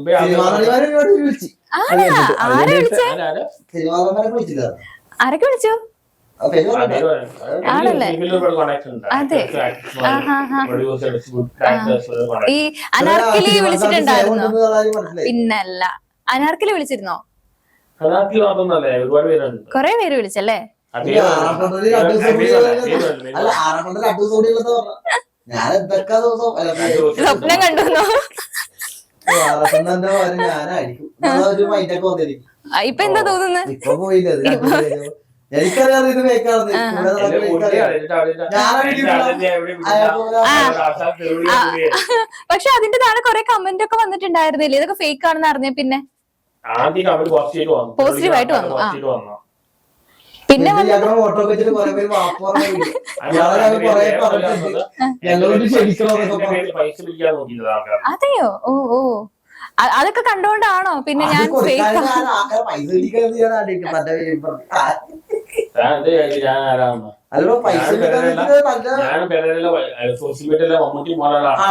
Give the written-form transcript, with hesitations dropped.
മുമ്പേ ആരൊക്കെ വിളിച്ചു? ആണല്ലേ? അതെ. ഈ അനാർക്കലി വിളിച്ചിട്ടുണ്ടായിരുന്നോ? പിന്നല്ല, അനാർക്കലി വിളിച്ചിരുന്നോ? കൊറേ പേര് വിളിച്ചല്ലേ? സ്വപ്നം കണ്ടുവന്നോ? ഇപ്പൊ എന്താ തോന്നുന്നത്? ഇപ്പൊ പോയില്ലേ? എനിക്കറിയാം ഇത് കേൾക്കാറുണ്ട്. പക്ഷെ അതിന്റെ താഴെ കൊറേ കമന്റ് ഒക്കെ വന്നിട്ടുണ്ടായിരുന്നില്ലേ? ഇതൊക്കെ ഫേക്ക് ആണെന്ന് അറിഞ്ഞ പിന്നെ പോസിറ്റീവായിട്ട് വന്നു. പിന്നെ ഫോട്ടോ വെച്ചിട്ട് കുറെ പേര് അതെയോ? ഓ ഓ, അതൊക്കെ കണ്ടോണ്ടാണോ പിന്നെ ഞാൻ സോഷ്യൽ മീഡിയയിലെ മമ്മൂട്ടി മോഡലാണ്.